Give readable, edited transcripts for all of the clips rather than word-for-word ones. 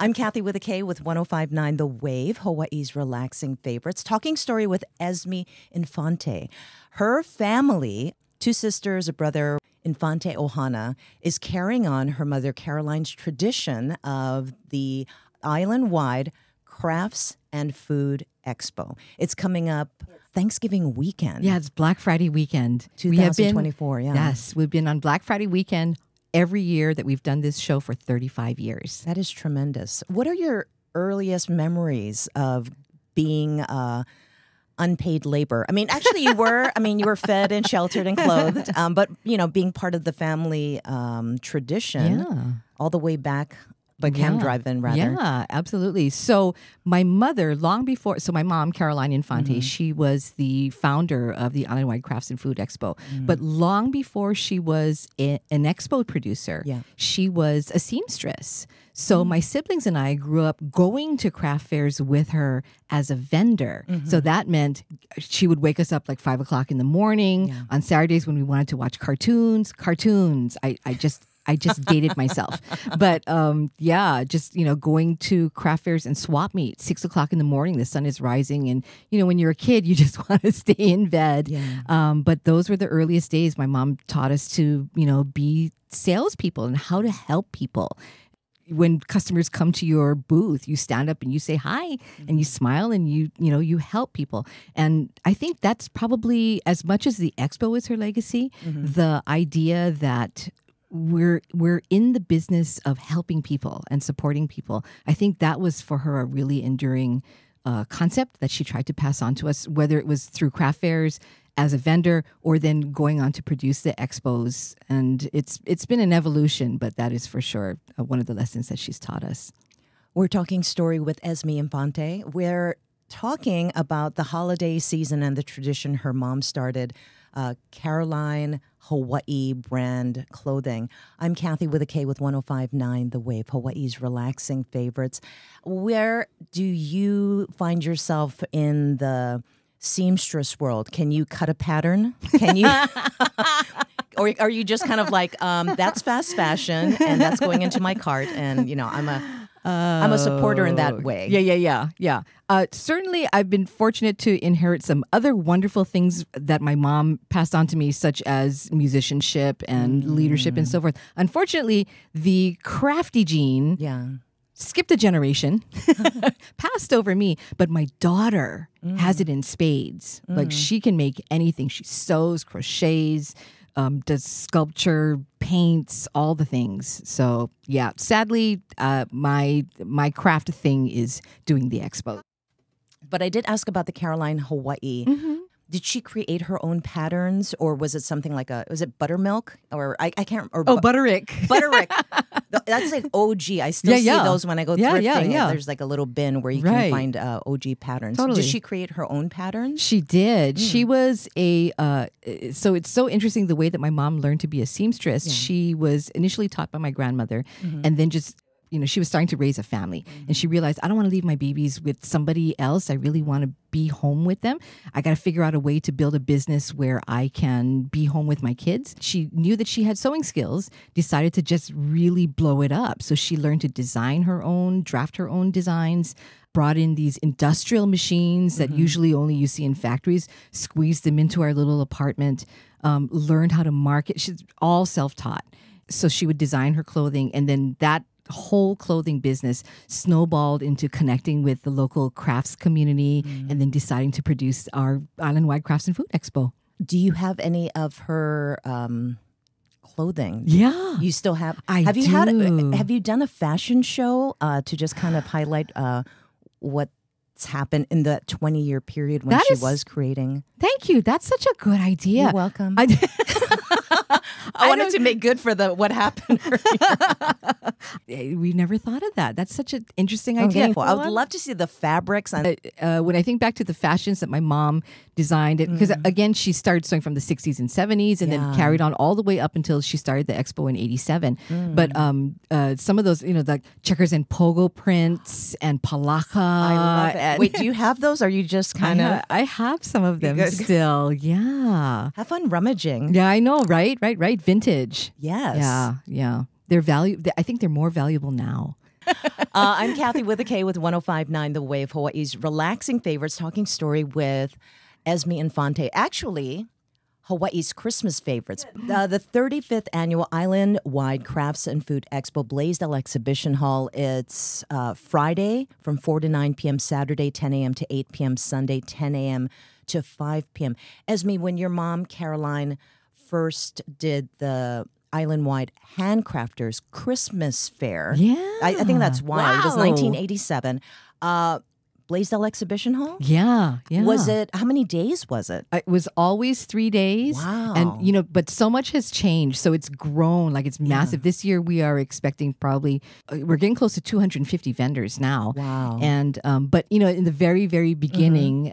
I'm Kathy with a K with 105.9 The Wave, Hawaii's relaxing favorites. Talking story with Esme Infante. Her family, 2 sisters, a brother, Infante Ohana, is carrying on her mother Caroline's tradition of the Islandwide Crafts and Food Expo. It's coming up Thanksgiving weekend. Yeah, it's Black Friday weekend. 2024, yeah. Yes, we've been on Black Friday weekend every year that we've done this show for 35 years. That is tremendous. What are your earliest memories of being unpaid labor? I mean, actually you were. You were fed and sheltered and clothed, but, being part of the family tradition all the way back. But Cam Drive-In, rather. Yeah, absolutely. So my mother, long before, my mom, Caroline Infante, she was the founder of the Islandwide Crafts and Food Expo. But long before she was an expo producer, she was a seamstress. So my siblings and I grew up going to craft fairs with her as a vendor. So that meant she would wake us up like 5 o'clock in the morning on Saturdays when we wanted to watch cartoons. I just dated myself. But going to craft fairs and swap meet, 6 o'clock in the morning, the sun is rising. And, when you're a kid, you just want to stay in bed. Yeah. But those were the earliest days. My mom taught us to, be salespeople and how to help people. When customers come to your booth, you stand up and you say hi and you smile and you help people. And I think that's probably, as much as the expo is her legacy, the idea that we're in the business of helping people and supporting people. I think that was for her a really enduring concept that she tried to pass on to us, whether it was through craft fairs as a vendor or then going on to produce the expos. And it's been an evolution, but that is for sure one of the lessons that she's taught us. We're talking story with Esme Infante. We're talking about the holiday season and the tradition her mom started, Caroline Hawaii brand clothing. I'm Kathy with a K with 105.9 The Wave, Hawaii's relaxing favorites. Where do you find yourself in the seamstress world? Can you cut a pattern? Can you? Or are you just kind of like, that's fast fashion and that's going into my cart and, I'm a supporter in that way. Yeah. Certainly, I've been fortunate to inherit some other wonderful things that my mom passed on to me, such as musicianship and leadership and so forth. Unfortunately, the crafty gene skipped a generation, passed over me, but my daughter has it in spades. Like, she can make anything. She sews, crochets, does sculpture, paints, all the things. So yeah, sadly, my craft thing is doing the expo. But I did ask about the Caroline Hawaii. Did she create her own patterns, or was it something like was it buttermilk, or I can't? Or Butterick. Butterick. That's like OG. I still see those when I go thrifting. There's like a little bin where you can find OG patterns. Totally. Did she create her own patterns? She did. She was so it's so interesting the way that my mom learned to be a seamstress. Yeah. She was initially taught by my grandmother, and then just, she was starting to raise a family, and she realized, I don't want to leave my babies with somebody else. I really want to be home with them. I got to figure out a way to build a business where I can be home with my kids. She knew that she had sewing skills, decided to just really blow it up. So she learned to design her own, draft her own designs, brought in these industrial machines that usually only you see in factories, squeezed them into our little apartment, learned how to market. She's all self-taught. So she would design her clothing, and then that whole clothing business snowballed into connecting with the local crafts community and then deciding to produce our Islandwide Crafts and Food Expo. Do you have any of her clothing? Yeah. You still have? Have you done a fashion show to just kind of highlight what's happened in that 20-year period when she was creating? Thank you. That's such a good idea. You're welcome. I wanted to make good for what happened earlier. We never thought of that. That's such an interesting idea. Okay. I would love to see the fabrics. When I think back to the fashions that my mom designed, because again, she started sewing from the 60s and 70s and then carried on all the way up until she started the Expo in 87. But some of those, the checkers and pogo prints and palaka. I love it. Wait, do you have those? Or are you just kind of? I have some of them still. Yeah. Have fun rummaging. Yeah, I know. Right. Vintage. Yes. Yeah. I think they're more valuable now I'm Kathy with a K with 105.9 The Wave, Hawaii's relaxing favorites, talking story with Esme Infante. Actually, Hawaii's Christmas favorites. The 35th Annual Island-Wide Crafts and Food Expo, Blaisdell Exhibition Hall. It's Friday from 4 to 9 p.m., Saturday 10 a.m. to 8 p.m., Sunday 10 a.m. to 5 p.m. Esme, when your mom, Caroline, first did the Island-Wide Handcrafters Christmas Fair. Yeah. I think that's why. It was Wow. 1987. Blaisdell Exhibition Hall? Yeah. Was it, how many days was it? It was always 3 days. Wow. And, but so much has changed. So it's grown, like it's massive. This year we are expecting probably, we're getting close to 250 vendors now. Wow. And, but, in the very, very beginning,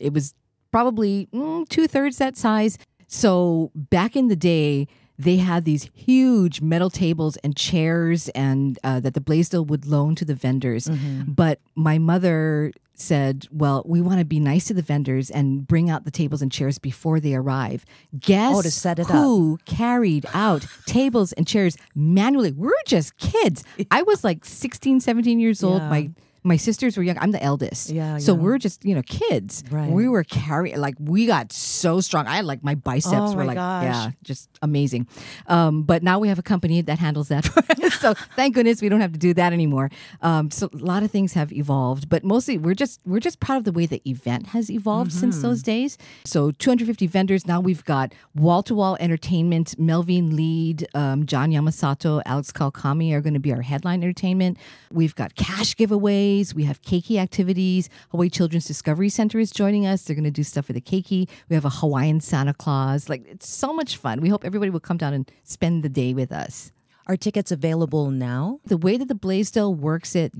it was probably 2/3 that size. So back in the day, they had these huge metal tables and chairs and that the Blaisdell would loan to the vendors. But my mother said, well, we want to be nice to the vendors and bring out the tables and chairs before they arrive. Guess to set it who carried out tables and chairs manually? We're just kids. I was like 16, 17 years old. Yeah. My sisters were young. I'm the eldest. So we're just, kids. Right. We were carrying, we got so strong. I had my biceps were gosh. just amazing. But now we have a company that handles that for us. So thank goodness we don't have to do that anymore. So a lot of things have evolved, but mostly we're just proud of the way the event has evolved since those days. So 250 vendors. Now we've got wall-to-wall entertainment. Melvin Lead, John Yamasato, Alex Kalkami are going to be our headline entertainment. We've got cash giveaways. We have keiki activities. Hawaii Children's Discovery Center is joining us. They're going to do stuff with the keiki. We have a Hawaiian Santa Claus. It's so much fun. We hope everybody will come down and spend the day with us. Are tickets available now? The way that the Blaisdell works it,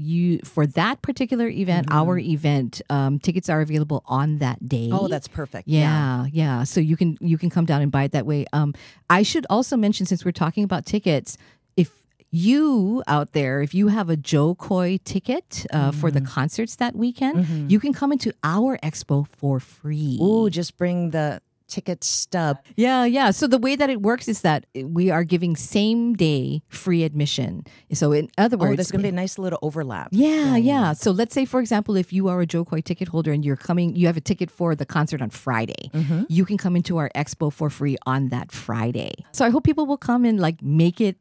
for that particular event, our event, tickets are available on that day. Oh, that's perfect. Yeah. So you can come down and buy it that way. I should also mention, since we're talking about tickets, you out there, if you have a Joe Coy ticket for the concerts that weekend, you can come into our expo for free. Ooh, just bring the ticket stub. Yeah. So the way that it works is that we are giving same day free admission. So in other words, there's going to be a nice little overlap. Yeah. So let's say, for example, if you are a Joe Coy ticket holder and you have a ticket for the concert on Friday, you can come into our expo for free on that Friday. So I hope people will come and make it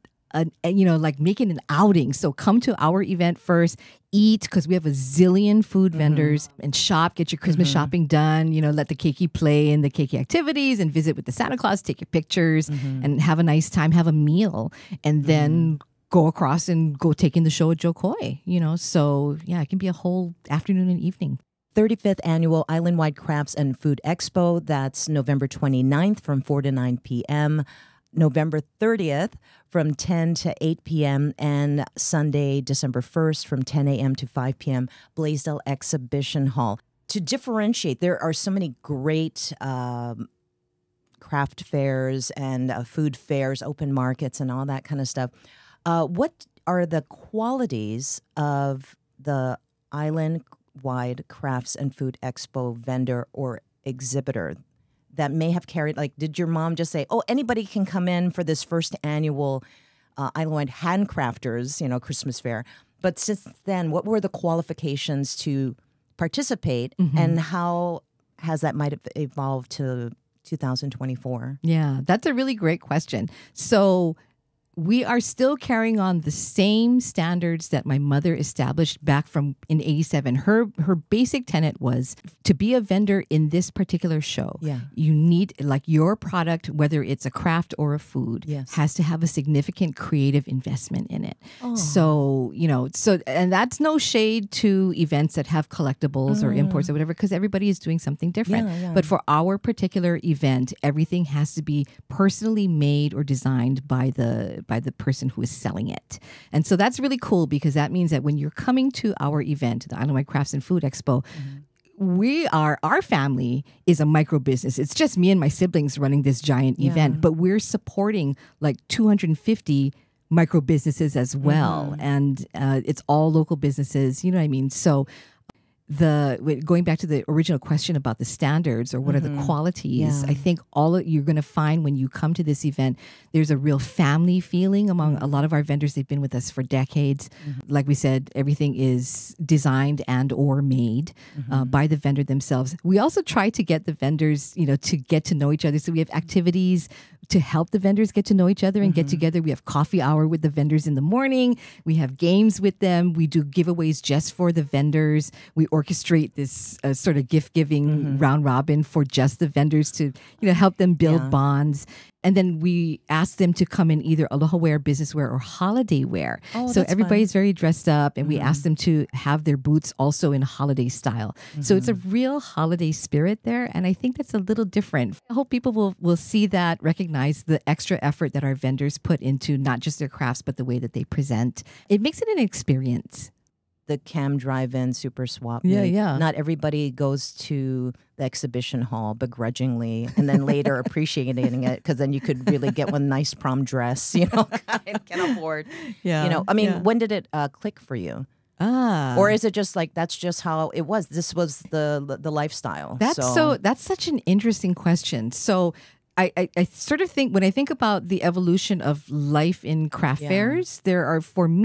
making an outing. So come to our event first, eat, because we have a zillion food vendors, and shop, get your Christmas shopping done, let the keiki play in the keiki activities and visit with the Santa Claus, take your pictures and have a nice time, have a meal, and then go across and go take in the show at Joe Coy, So yeah, it can be a whole afternoon and evening. 35th Annual Island-Wide Crafts and Food Expo. That's November 29th from 4 to 9 p.m., November 30th from 10 to 8 p.m. and Sunday, December 1st from 10 a.m. to 5 p.m., Blaisdell Exhibition Hall. To differentiate, there are so many great craft fairs and food fairs, open markets, and all that kind of stuff. What are the qualities of the Island-Wide Crafts and Food Expo vendor or exhibitor that may have carried, did your mom just say, anybody can come in for this first annual Island-Wide Handcrafters, Christmas fair? But since then, what were the qualifications to participate, and how has that might have evolved to 2024? Yeah, that's a really great question. So we are still carrying on the same standards that my mother established back from in 87. Her basic tenet was to be a vendor in this particular show. Yeah. You need, your product, whether it's a craft or a food, has to have a significant creative investment in it. Oh. So, and that's no shade to events that have collectibles or imports or whatever, because everybody is doing something different. Yeah. But for our particular event, everything has to be personally made or designed by the person who is selling it. And so that's really cool, because that means that when you're coming to our event, the Islandwide Crafts and Food Expo, our family is a micro business. It's just me and my siblings running this giant event, but we're supporting 250 micro businesses as well. And it's all local businesses, you know what I mean? So going back to the original question about the standards or what are the qualities, I think you're going to find when you come to this event, there's a real family feeling among a lot of our vendors. They've been with us for decades. Like we said, everything is designed and or made by the vendor themselves. We also try to get the vendors, to get to know each other. So we have activities to help the vendors get to know each other and get together. We have coffee hour with the vendors in the morning. We have games with them. We do giveaways just for the vendors. We orchestrate this sort of gift-giving round robin for just the vendors to, help them build bonds. And then we ask them to come in either aloha wear, business wear, or holiday wear. So everybody's very dressed up, and we ask them to have their boots also in holiday style. So it's a real holiday spirit there, and I think that's a little different. I hope people will see that, recognize the extra effort that our vendors put into not just their crafts, but the way that they present. It makes it an experience. The Cam Drive-In Super Swap Yeah, Meet. yeah. Not everybody goes to the exhibition hall begrudgingly and then later appreciating it, because then you could really get one nice prom dress, and can afford. Yeah. When did it click for you? Or is it just like that's just how it was? This was the lifestyle. That's such an interesting question. So I sort of think when I think about the evolution of life in craft fairs, there are three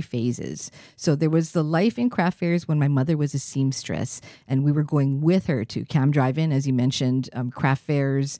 phases. So there was the life in craft fairs when my mother was a seamstress and we were going with her to Cam Drive-In, as you mentioned, craft fairs,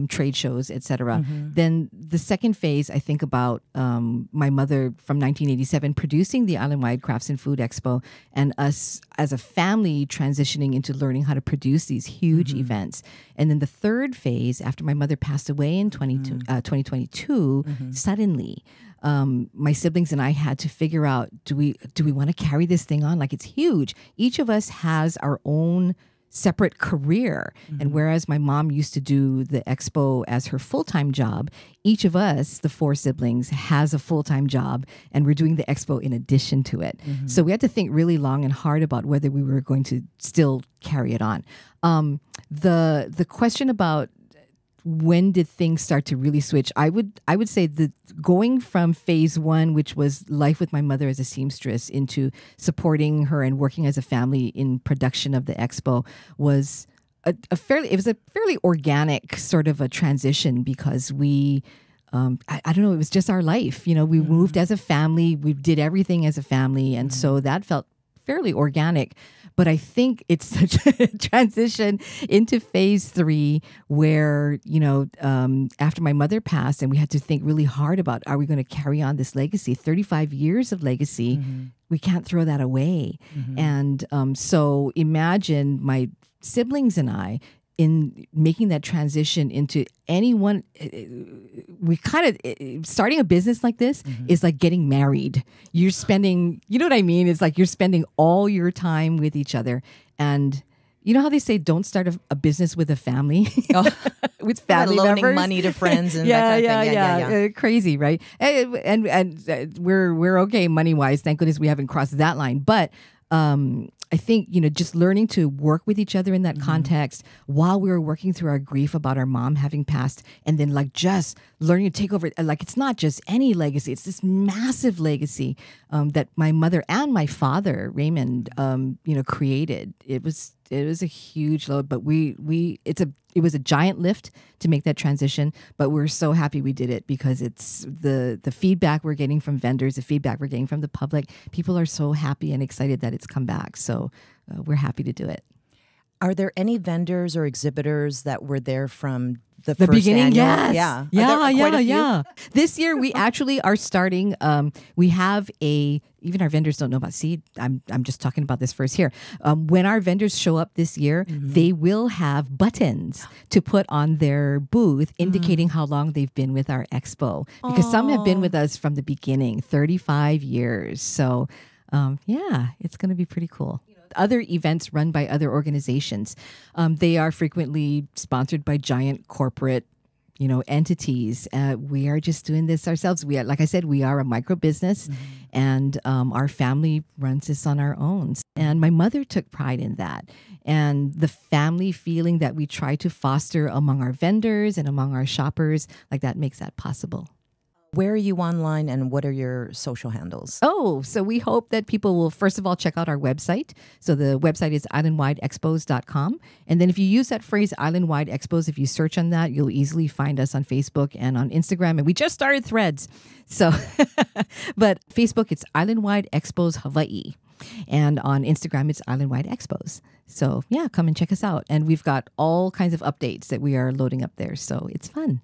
trade shows, etc. Then the second phase, I think about my mother from 1987 producing the Islandwide Crafts and Food Expo, and us as a family transitioning into learning how to produce these huge events. And then the third phase, after my mother passed away in 2022, suddenly my siblings and I had to figure out, do we want to carry this thing on? Like, it's huge. Each of us has our own separate career. And whereas my mom used to do the expo as her full-time job, each of us, the four siblings, has a full-time job, and we're doing the expo in addition to it. So we had to think really long and hard about whether we were going to still carry it on. The question about when did things start to really switch? I would say that going from phase one, which was life with my mother as a seamstress, into supporting her and working as a family in production of the expo was a fairly organic sort of a transition, because we I don't know, it was just our life. We moved as a family, we did everything as a family, and so that felt fairly organic. But I think it's such a transition into phase three where, after my mother passed and we had to think really hard about, are we going to carry on this legacy? 35 years of legacy, we can't throw that away. And so imagine my siblings and I in making that transition into anyone. We kind of, starting a business like this is like getting married. You're spending, you know what I mean? It's like you're spending all your time with each other. And you know how they say, don't start a business with a family, with family loaning members, money to friends, and that kind of thing. Yeah. Crazy, right? And we're okay money wise. Thank goodness we haven't crossed that line. But I think, just learning to work with each other in that context while we were working through our grief about our mom having passed, and then like just learning to take over. Like, it's not just any legacy; it's this massive legacy that my mother and my father, Raymond, created. It was a huge load, but it was a giant lift to make that transition, but we're so happy we did it, because it's the feedback we're getting from vendors, the feedback we're getting from the public. People are so happy and excited that it's come back. So we're happy to do it. Are there any vendors or exhibitors that were there from the The first beginning? annual? Yes. Yeah. This year we actually are starting. We have even our vendors don't know about seed. I'm just talking about this first here. When our vendors show up this year, they will have buttons to put on their booth indicating how long they've been with our expo, because some have been with us from the beginning, 35 years. So it's going to be pretty cool. Other events run by other organizations, they are frequently sponsored by giant corporate entities. We are just doing this ourselves. We are, like I said, we are a micro business, and our family runs this on our own. And my mother took pride in that. And the family feeling that we try to foster among our vendors and among our shoppers, like that makes that possible. Where are you online and what are your social handles? Oh, so we hope that people will, first of all, check out our website. So the website is islandwideexpos.com. And then if you use that phrase Islandwide Expos, if you search on that, you'll easily find us on Facebook and on Instagram. And we just started Threads. So, but Facebook, it's Islandwide Expos Hawaii. And on Instagram, it's Islandwide Expos. So yeah, come and check us out. And we've got all kinds of updates that we are loading up there. So it's fun.